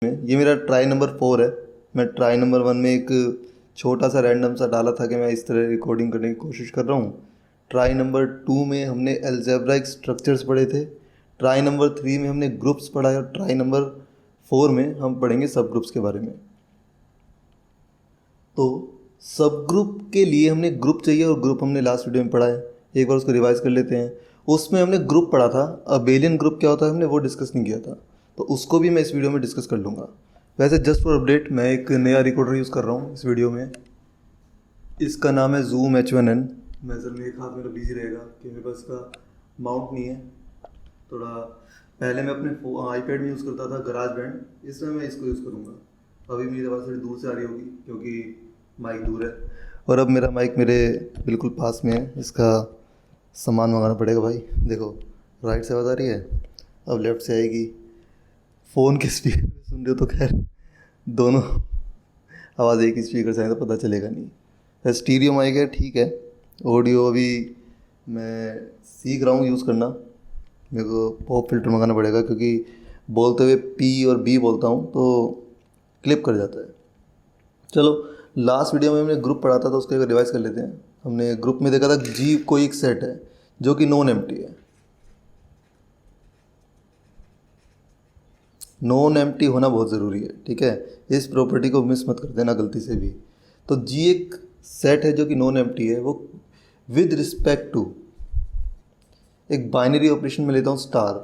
ये मेरा try number 4 है। मैं ट्राई नंबर 1 में एक छोटा सा रैंडम सा डाला था कि मैं इस तरह रिकॉर्डिंग करने की कोशिश कर रहा हूँ। ट्राई नंबर 2 में हमने अलजेब्राइक स्ट्रक्चर्स पढ़े थे। ट्राई नंबर 3 में हमने ग्रुप्स पढ़ा है और ट्राई नंबर 4 में हम पढ़ेंगे सब ग्रुप्स के बारे में। तो सब ग्रुप के लिए हमने ग्रुप चाहिए और ग्रुप हमने लास्ट वीडियो में पढ़ा है। एक बार उसको रिवाइज कर लेते हैं। उसमें हमने ग्रुप पढ़ा था, अबेलियन ग्रुप क्या होता है हमने वो डिस्कस नहीं किया था, तो उसको भी मैं इस वीडियो में डिस्कस कर लूँगा। वैसे जस्ट फॉर अपडेट मैं एक नया रिकॉर्डर यूज़ कर रहा हूँ इस वीडियो में। इसका नाम है Zoom H1n। मैं सर एक हाथ मेरा बिजी रहेगा कि मेरे पास इसका माउंट नहीं है। थोड़ा पहले मैं अपने आईपैड में यूज़ करता था गराज बैंड, इस समय मैं इसको यूज़ करूँगा। अभी मेरी आवाज़ थोड़ी दूर से आ रही होगी क्योंकि माइक दूर है, और अब मेरा माइक मेरे बिल्कुल पास में है। इसका सामान मंगाना पड़ेगा भाई। देखो राइट से आवाज़ आ रही है, अब लेफ़्ट से आएगी। फ़ोन के स्पीकर में सुन रहे हो तो खैर दोनों आवाज़ एक ही स्पीकर से आए तो पता चलेगा नहीं। स्टीरियो माइक है, ठीक है। ऑडियो अभी मैं सीख रहा हूँ यूज़ करना। मेरे को पॉप फिल्टर मंगाना पड़ेगा क्योंकि बोलते हुए पी और बी बोलता हूँ तो क्लिप कर जाता है। चलो लास्ट वीडियो में हमने ग्रुप पढ़ा था तो उसको एक रिवाइज कर लेते हैं। हमने ग्रुप में देखा था जी कोई एक सेट है जो कि नॉन एम्प्टी है। नॉन एम्प्टी होना बहुत ज़रूरी है, ठीक है। इस प्रॉपर्टी को मिस मत कर देना गलती से भी। तो जी एक सेट है जो कि नॉन एम्प्टी है, वो विद रिस्पेक्ट टू एक बाइनरी ऑपरेशन में लेता हूँ स्टार।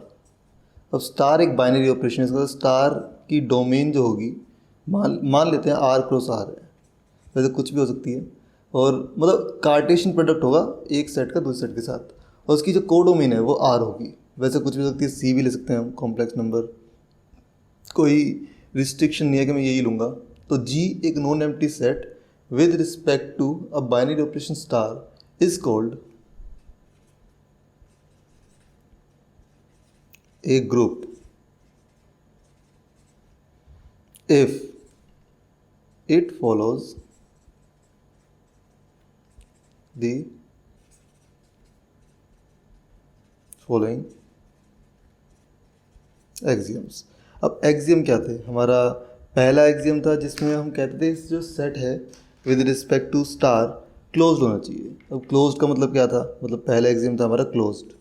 अब स्टार एक बाइनरी ऑपरेशन है, इसका स्टार की डोमेन जो होगी मान लेते हैं आर क्रॉस आर है। वैसे कुछ भी हो सकती है, और मतलब कार्टेशियन प्रोडक्ट होगा एक सेट का दूसरे सेट के साथ, और उसकी जो कोडोमेन है वो आर होगी। वैसे कुछ भी हो सकती है, सी भी ले सकते हैं हम, कॉम्प्लेक्स नंबर, कोई रिस्ट्रिक्शन नहीं है कि मैं यही लूँगा। तो जी एक non empty set with respect to a binary operation star is called a group if it follows the following axioms। अब एक्सियम क्या थे? हमारा पहला एक्सियम था जिसमें हम कहते थे इस जो सेट है with respect to star closed होना चाहिए। अब क्लोज्ड का मतलब क्या था? मतलब पहला एक्सियम था हमारा क्लोज्ड।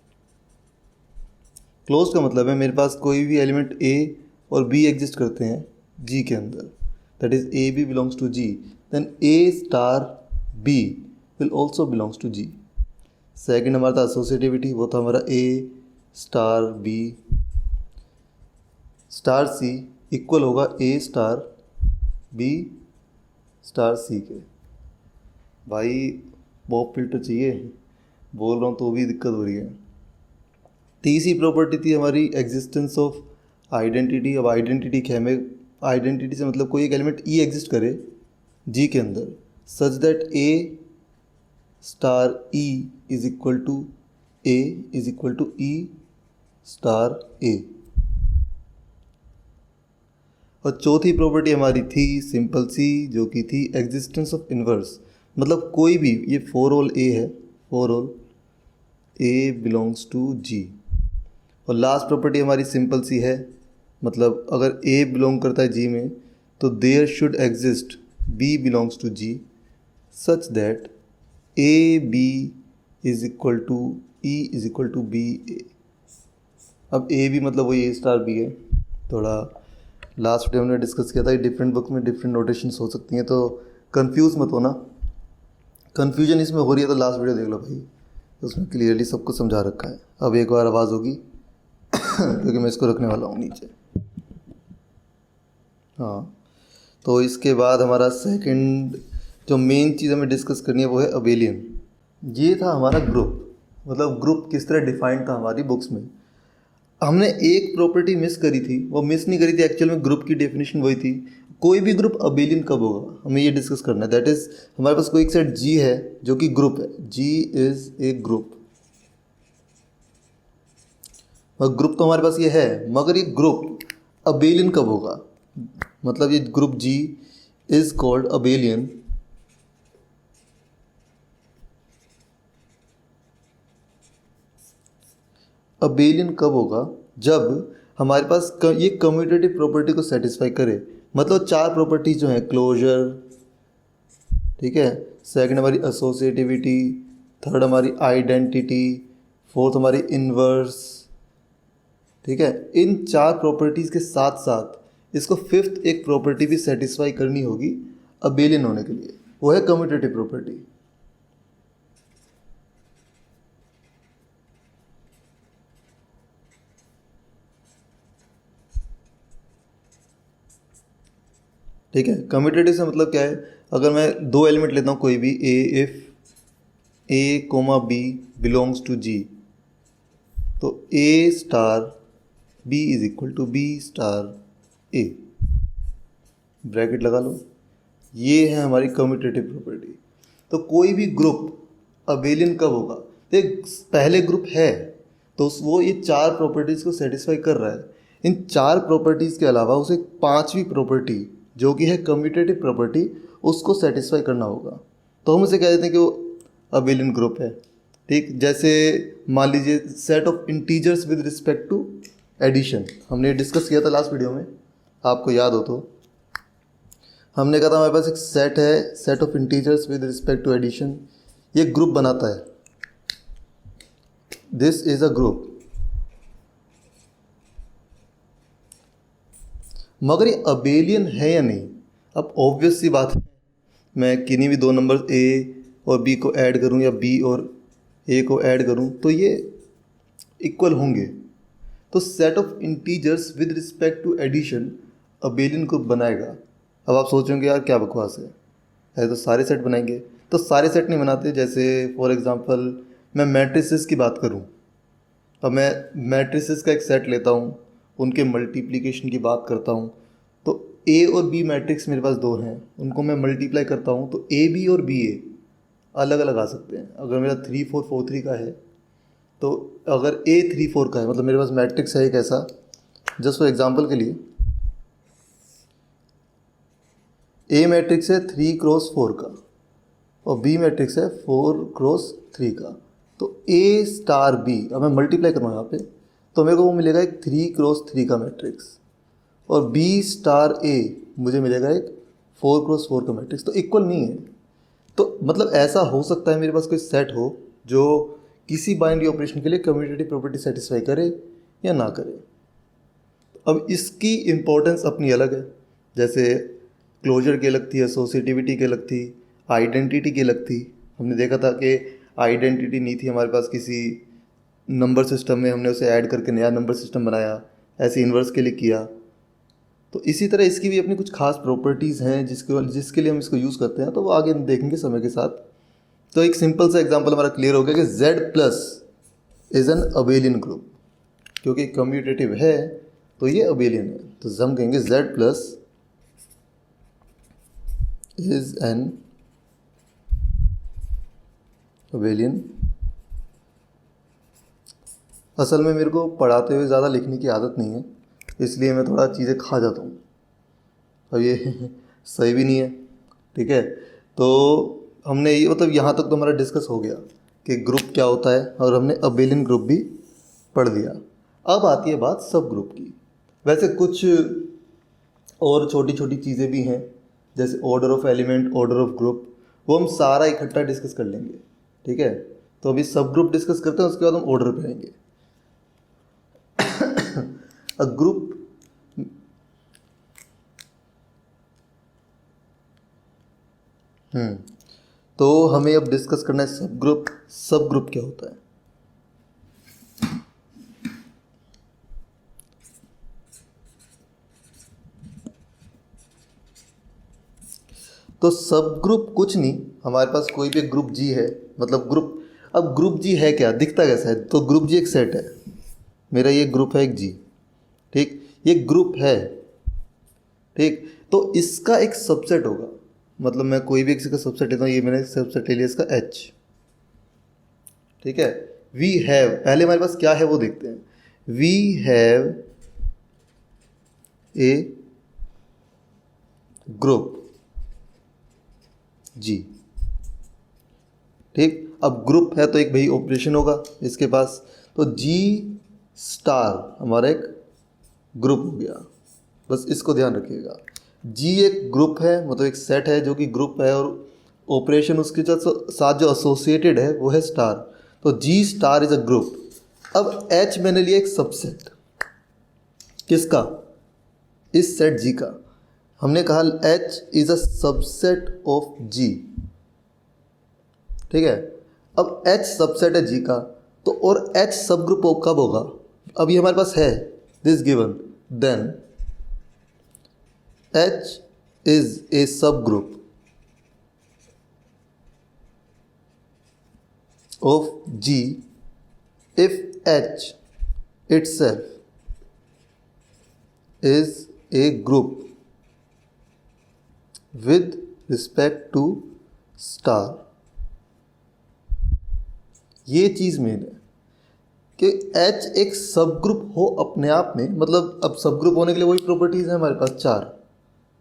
क्लोज का मतलब है मेरे पास कोई भी एलिमेंट ए और बी एग्जिस्ट करते हैं जी के अंदर, that is a b belongs to G, then a star b will also belongs to G. Second हमारा था एसोसिएटिविटी, वो था हमारा a star b star c equal होगा a star b star c के। भाई पॉप फिल्टर चाहिए, बोल रहा हूँ तो भी दिक्कत हो रही है। तीसरी प्रॉपर्टी थी हमारी एग्जिस्टेंस ऑफ आइडेंटिटी। अब आइडेंटिटी क्या है? आइडेंटिटी से मतलब कोई एक एलिमेंट ई एग्जिस्ट करे जी के अंदर such that A star E is equal to A is equal to E star A. और चौथी प्रॉपर्टी हमारी थी सिंपल सी, जो कि थी एग्जिस्टेंस ऑफ इन्वर्स। मतलब कोई भी, ये फॉर ऑल ए है, for all a belongs to G. और लास्ट प्रॉपर्टी हमारी सिंपल सी है, मतलब अगर ए बिलोंग करता है जी में तो there should exist b belongs to G such that a b is equal to e is equal to b a. अब ए भी मतलब वही ए स्टार बी है। थोड़ा लास्ट वीडियो हमने डिस्कस किया था कि डिफरेंट बुक में डिफरेंट नोटेशंस हो सकती हैं, तो कंफ्यूज मत होना। कन्फ्यूजन इसमें हो रही है तो लास्ट वीडियो देख लो भाई, उसमें क्लियरली सबको समझा रखा है। अब एक बार आवाज़ होगी क्योंकि मैं इसको रखने वाला हूँ नीचे। हाँ, तो इसके बाद हमारा सेकंड जो मेन चीज़ हमें डिस्कस करनी है वो है अबेलियन। ये था हमारा ग्रुप, मतलब ग्रुप किस तरह डिफाइंड था हमारी बुक्स में। हमने एक प्रॉपर्टी मिस करी थी, वो मिस नहीं करी थी एक्चुअल में, ग्रुप की डेफिनेशन वही थी। कोई भी ग्रुप अबेलियन कब होगा हमें ये डिस्कस करना है। दैट इज़ हमारे पास कोई एक सेट जी है जो कि ग्रुप है, जी इज़ ए ग्रुप। और ग्रुप तो हमारे पास ये है, मगर ये ग्रुप अबेलियन कब होगा? मतलब ये group G is called abelian abelian कब होगा? जब हमारे पास ये कम्यूटेटिव प्रॉपर्टी को सेटिस्फाई करे, मतलब 4 प्रॉपर्टीज जो हैं, क्लोजर, ठीक है, सेकंड हमारी एसोसिएटिविटी, थर्ड हमारी आइडेंटिटी, फोर्थ हमारी इनवर्स, ठीक है, इन 4 प्रॉपर्टीज़ के साथ साथ इसको फिफ्थ एक प्रॉपर्टी भी सेटिस्फाई करनी होगी अबेलियन होने के लिए, वो है कम्यूटेटिव प्रॉपर्टी। ठीक है, कम्यूटेटिव से मतलब क्या है, अगर मैं 2 एलिमेंट लेता हूँ कोई भी, a, if a comma b belongs to G, तो a star b is equal to b star a, bracket लगा लो, ये है हमारी कम्यूटेटिव प्रॉपर्टी। तो कोई भी ग्रुप अबेलियन कब होगा, देख पहले ग्रुप है तो वो ये 4 प्रॉपर्टीज़ को सेटिस्फाई कर रहा है, इन 4 प्रॉपर्टीज़ के अलावा उसे 5वीं प्रॉपर्टी जो कि है कम्यूटेटिव प्रॉपर्टी, उसको सेटिस्फाई करना होगा, तो हम उसे कह देते हैं कि वो अबेलियन ग्रुप है। ठीक, जैसे मान लीजिए set of integers with respect to addition, हमने डिस्कस किया था लास्ट वीडियो में, आपको याद हो तो हमने कहा था हमारे पास एक सेट है, set of integers with respect to addition, ये ग्रुप बनाता है, दिस इज अ ग्रुप। मगर ये अबेलियन है या नहीं, अब ऑब्वियस सी बात है, मैं किन्हीं भी 2 नंबर ए और बी को ऐड करूं या बी और ए को ऐड करूं तो ये इक्वल होंगे, तो set of integers with respect to addition abelian group बनाएगा। अब आप सोचोगे यार क्या बकवास है तो सारे सेट बनाएंगे, तो सारे सेट नहीं बनाते। जैसे फॉर एग्जांपल मैं मैट्रिसेस की बात करूं, अब मैं मैट्रिसेस का एक सेट लेता हूं, उनके मल्टीप्लिकेशन की बात करता हूं, तो ए और बी मैट्रिक्स मेरे पास 2 हैं, उनको मैं मल्टीप्लाई करता हूं तो ए बी और बी ए अलग अलग आ सकते हैं। अगर मेरा 3 4 4 3 का है, तो अगर ए 3 4 का है, मतलब मेरे पास मैट्रिक्स है एक ऐसा, जस्ट फॉर एग्जांपल के लिए ए मैट्रिक्स है 3 क्रॉस 4 का और बी मैट्रिक्स है 4 क्रॉस 3 का, तो ए स्टार बी, अब मैं मल्टीप्लाई करूँगा यहाँ पे, तो मेरे को वो मिलेगा एक 3 क्रॉस 3 का मैट्रिक्स, और बी स्टार ए मुझे मिलेगा एक 4 क्रॉस 4 का मैट्रिक्स, तो इक्वल नहीं है। तो मतलब ऐसा हो सकता है मेरे पास कोई सेट हो जो किसी बाइनरी ऑपरेशन के लिए कम्यूटेटिव प्रॉपर्टी सेटिस्फाई करे या ना करे। अब इसकी इम्पोर्टेंस अपनी अलग है, जैसे क्लोजर की अलग थी, एसोसिएटिविटी की अलग थी, आइडेंटिटी की अलग थी। हमने देखा था कि आइडेंटिटी नहीं थी हमारे पास किसी नंबर सिस्टम में, हमने उसे ऐड करके नया नंबर सिस्टम बनाया, ऐसे इन्वर्स के लिए किया। तो इसी तरह इसकी भी अपनी कुछ खास प्रॉपर्टीज़ हैं जिसके लिए हम इसको यूज़ करते हैं, तो वो आगे हम देखेंगे समय के साथ। तो एक सिंपल सा एग्जांपल हमारा क्लियर हो गया कि Z plus is an abelian group, क्योंकि कम्यूटेटिव है तो ये अबेलियन है, तो हम कहेंगे Z plus is an abelian. असल में मेरे को पढ़ाते हुए ज़्यादा लिखने की आदत नहीं है, इसलिए मैं थोड़ा चीज़ें खा जाता हूँ, और ये सही भी नहीं है। ठीक है, तो हमने ये मतलब यहाँ तक तो हमारा डिस्कस हो गया कि ग्रुप क्या होता है, और हमने अबेलियन ग्रुप भी पढ़ लिया। अब आती है बात सब ग्रुप की। वैसे कुछ और छोटी छोटी चीज़ें भी हैं, जैसे order of element, order of group, वो हम सारा इकट्ठा डिस्कस कर लेंगे। ठीक है, तो अभी सब ग्रुप डिस्कस करते हैं, उसके बाद हम ऑर्डर पे आएंगे। अ ग्रुप तो हमें अब डिस्कस करना है सब ग्रुप। सब ग्रुप क्या होता है? तो सब ग्रुप कुछ नहीं, हमारे पास कोई भी ग्रुप जी है, मतलब ग्रुप, अब ग्रुप जी है क्या, दिखता कैसा है? तो ग्रुप जी एक सेट है, मेरा ये ग्रुप है एक जी, ठीक, ये ग्रुप है, ठीक, तो इसका एक सबसेट होगा, मतलब मैं कोई भी किसी का सबसेट लेता हूँ, ये मैंने सबसेट ले लिया इसका H। ठीक है, वी हैव, पहले हमारे पास क्या है वो देखते हैं। वी हैव ए ग्रुप जी, ठीक, अब ग्रुप है तो एक भाई ऑपरेशन होगा इसके पास, तो जी स्टार हमारा एक ग्रुप हो गया, बस इसको ध्यान रखिएगा। जी एक ग्रुप है, मतलब एक सेट है जो कि ग्रुप है, और ऑपरेशन उसके साथ जो एसोसिएटेड है वो है स्टार। तो जी स्टार इज अ ग्रुप। अब एच मैंने लिया एक सबसेट, किसका? इस सेट जी का। हमने कहा H is a subset of G, ठीक है। अब एच सबसेट है जी का, तो और एच सब ग्रुप कब होगा? अब ये हमारे पास है this given, then H is a subgroup of G if H itself is a group with respect to star। ये चीज़ मेन है कि H एक सब ग्रुप हो अपने आप में, मतलब अब सब ग्रुप होने के लिए वही प्रॉपर्टीज़ हैं हमारे पास 4,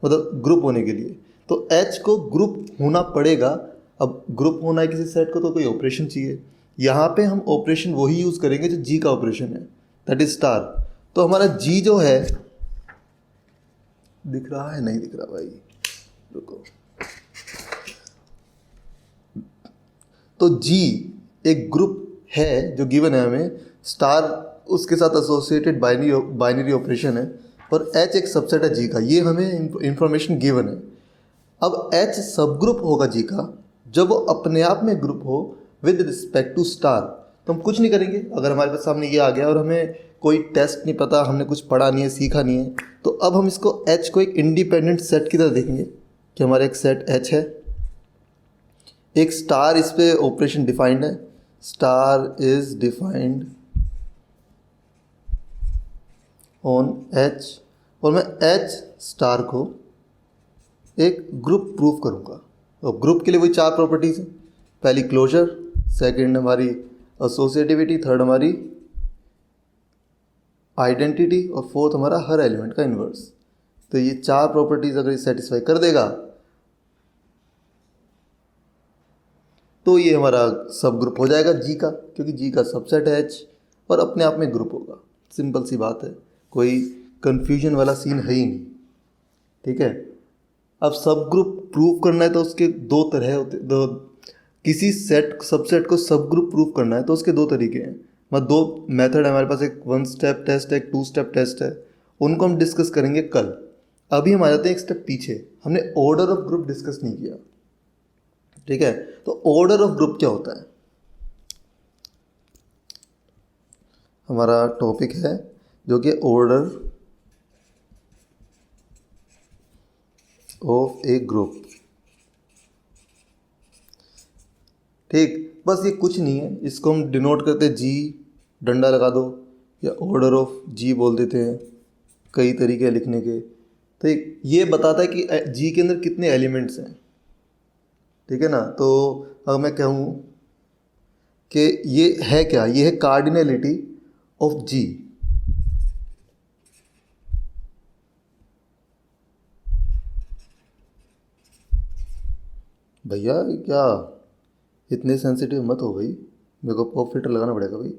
मतलब ग्रुप होने के लिए तो H को ग्रुप होना पड़ेगा। अब ग्रुप होना है किसी सेट को तो कोई ऑपरेशन चाहिए। यहाँ पे हम ऑपरेशन वही यूज़ करेंगे जो जी का ऑपरेशन है, दैट इज स्टार। तो हमारा जी जो है, दिख रहा है नहीं दिख रहा भाई, रुको। तो जी एक ग्रुप है जो गिवन है हमें, स्टार उसके साथ एसोसिएटेड बाइनरी ऑपरेशन है, और एच एक सबसेट है जी का, ये हमें इंफॉर्मेशन गिवन है। अब एच सब ग्रुप होगा जी का जब वो अपने आप में ग्रुप हो विद रिस्पेक्ट टू स्टार। तो हम कुछ नहीं करेंगे, अगर हमारे पास सामने ये आ गया और हमें कोई टेस्ट नहीं पता, हमने कुछ पढ़ा नहीं है, सीखा नहीं है, तो अब हम इसको एच को एक इंडिपेंडेंट सेट की तरह देखेंगे कि हमारा एक सेट एच है, एक स्टार इस पे ऑपरेशन डिफाइंड है, star is defined on H, और मैं एच स्टार को एक ग्रुप प्रूव करूँगा। तो ग्रुप के लिए वही 4 प्रॉपर्टीज़ हैं, पहली क्लोजर, सेकंड हमारी एसोसिएटिविटी, थर्ड हमारी आइडेंटिटी, और फोर्थ हमारा हर एलिमेंट का इन्वर्स। तो ये 4 प्रॉपर्टीज़ अगर ये सेटिस्फाई कर देगा तो ये हमारा सब ग्रुप हो जाएगा जी का, क्योंकि जी का सबसेट है एच और अपने आप में ग्रुप होगा। सिंपल सी बात है, कोई कन्फ्यूजन वाला सीन है ही नहीं, ठीक है। अब सब ग्रुप प्रूव करना है तो उसके 2 तरह होते, किसी सेट सबसेट को सब ग्रुप प्रूव करना है तो उसके 2 तरीके हैं, मतलब 2 मेथड है हमारे पास, एक 1 स्टेप टेस्ट है, एक 2 स्टेप टेस्ट है, उनको हम डिस्कस करेंगे कल। अभी हम आ जाते हैं एक स्टेप पीछे, हमने ऑर्डर ऑफ ग्रुप डिस्कस नहीं किया, ठीक है। तो ऑर्डर ऑफ ग्रुप क्या होता है? हमारा टॉपिक है जो कि ऑर्डर ऑफ ए ग्रुप, ठीक। बस ये कुछ नहीं है, इसको हम डिनोट करते हैं जी, डंडा लगा दो, या ऑर्डर ऑफ जी बोल देते हैं, कई तरीके हैं लिखने के। तो ये बताता है कि जी के अंदर कितने एलिमेंट्स हैं, ठीक है ना। तो अगर मैं कहूँ कि ये है क्या, ये है कार्डिनलिटी ऑफ जी। भैया क्या इतने सेंसिटिव मत हो भाई, मेरे को पॉप फिल्टर लगाना पड़ेगा भाई।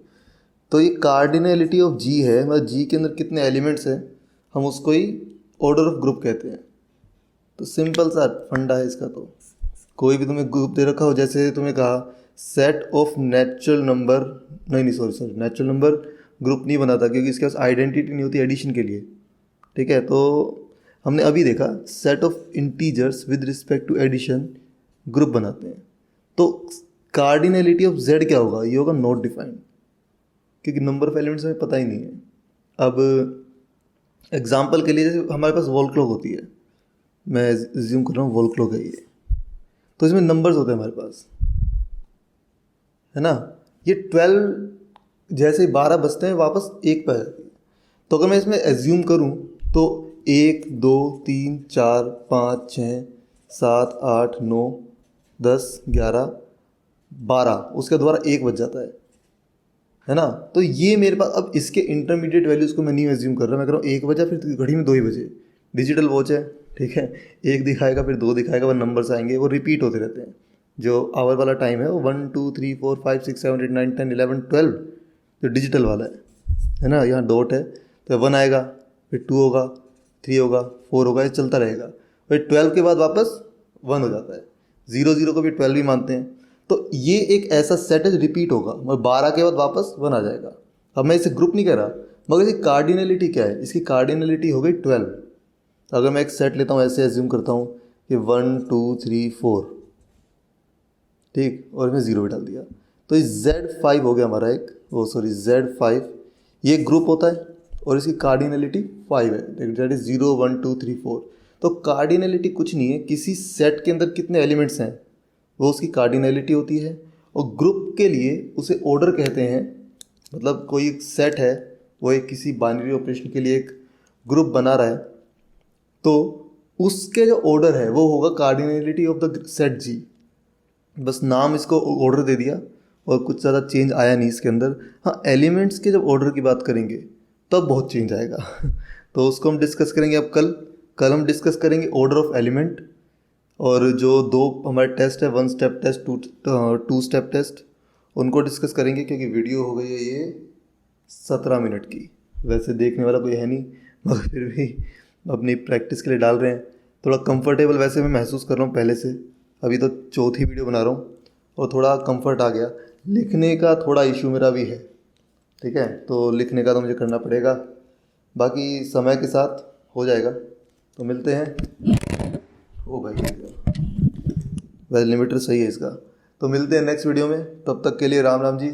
तो ये कार्डिनलिटी ऑफ जी है, मतलब जी के अंदर कितने एलिमेंट्स हैं, हम उसको ही ऑर्डर ऑफ ग्रुप कहते हैं। तो सिंपल सा फंडा है इसका। तो कोई भी तुम्हें ग्रुप दे रखा हो, जैसे तुम्हें कहा सेट ऑफ नेचुरल नंबर, नहीं सॉरी नेचुरल नंबर ग्रुप नहीं बनाता क्योंकि इसके पास आइडेंटिटी नहीं होती एडिशन के लिए, ठीक है। तो हमने अभी देखा set of integers with respect to addition group बनाते हैं। तो कार्डिनलिटी ऑफ जेड क्या होगा? ये होगा नॉट डिफाइंड, क्योंकि नंबर ऑफ एलिमेंट्स हमें पता ही नहीं है। अब एग्जांपल के लिए जैसे हमारे पास वॉल क्लॉक होती है, मैं एज्यूम कर रहा हूँ वॉल क्लॉक है ये, तो इसमें नंबर्स होते हैं हमारे पास, है ना। ये 12 जैसे 12 बजते हैं वापस 1 पर जाती है। तो अगर मैं इसमें एज्यूम करूँ तो 1 2 3 4 5 6 7 8 9 10 11 12, उसके द्वारा 1 बज जाता है ना। तो ये मेरे पास, अब इसके इंटरमीडिएट वैल्यूज़ को मैं नहीं एज्यूम कर रहा, मैं कह रहा हूँ 1 बजा, फिर घड़ी में 2 ही बजे। डिजिटल वॉच है, ठीक है, 1 दिखाएगा फिर 2 दिखाएगा, वह नंबर्स आएंगे, वो रिपीट होते रहते हैं। जो आवर वाला टाइम है वो 1 2 3 4 5 6 7 8 9 10 11 12 जो डिजिटल वाला है ना। यहाँ डॉट है तो 1 आएगा, फिर 2 होगा, 3 होगा, 4 होगा, ये चलता रहेगा। फिर 12 के बाद वापस 1 हो जाता है। 0 0 को भी 12 ही मानते हैं। तो ये एक ऐसा सेट है जो रिपीट होगा, मतलब 12 के बाद वापस 1 आ जाएगा। अब मैं इसे ग्रुप नहीं कह रहा, मगर इसकी कार्डिनलिटी क्या है? इसकी कार्डिनलिटी हो गई 12। तो अगर मैं एक सेट लेता हूँ, ऐसे एज्यूम करता हूँ कि 1 2 3 4, ठीक, और मैं 0 भी डाल दिया, तो ये Z5 हो गया हमारा एक, वो सॉरी Z5, ये ग्रुप होता है और इसकी कार्डिनलिटी 5 है, दैट इज 0 1 2 3 4। तो कार्डिनलिटी कुछ नहीं है, किसी सेट के अंदर कितने एलिमेंट्स हैं वो उसकी कार्डिनलिटी होती है। और ग्रुप के लिए उसे ऑर्डर कहते हैं, मतलब कोई एक सेट है, वो एक किसी बाइनरी ऑपरेशन के लिए एक ग्रुप बना रहा है, तो उसके जो ऑर्डर है वो होगा कार्डिनलिटी ऑफ द सेट जी। बस नाम इसको ऑर्डर दे दिया और कुछ ज़्यादा चेंज आया नहीं इसके अंदर। हाँ, एलिमेंट्स के जब ऑर्डर की बात करेंगे तब बहुत चेंज आएगा तो उसको हम डिस्कस करेंगे अब कल हम डिस्कस करेंगे ऑर्डर ऑफ एलिमेंट। और जो 2 हमारे टेस्ट है, 1 स्टेप टेस्ट, 2 स्टेप टेस्ट, उनको डिस्कस करेंगे, क्योंकि वीडियो हो गई है ये 17 मिनट की। वैसे देखने वाला कोई है नहीं, मगर फिर भी अपनी प्रैक्टिस के लिए डाल रहे हैं। थोड़ा कंफर्टेबल वैसे मैं महसूस कर रहा हूँ पहले से, अभी तो चौथी वीडियो बना रहा हूँ और थोड़ा कंफर्ट आ गया। लिखने का थोड़ा इशू मेरा भी है, ठीक है, तो लिखने का तो मुझे करना पड़ेगा, बाकी समय के साथ हो जाएगा। तो मिलते हैं। ओ भाई, वैसे लिमिटर सही है इसका। तो मिलते हैं नेक्स्ट वीडियो में, तब तक के लिए राम राम जी।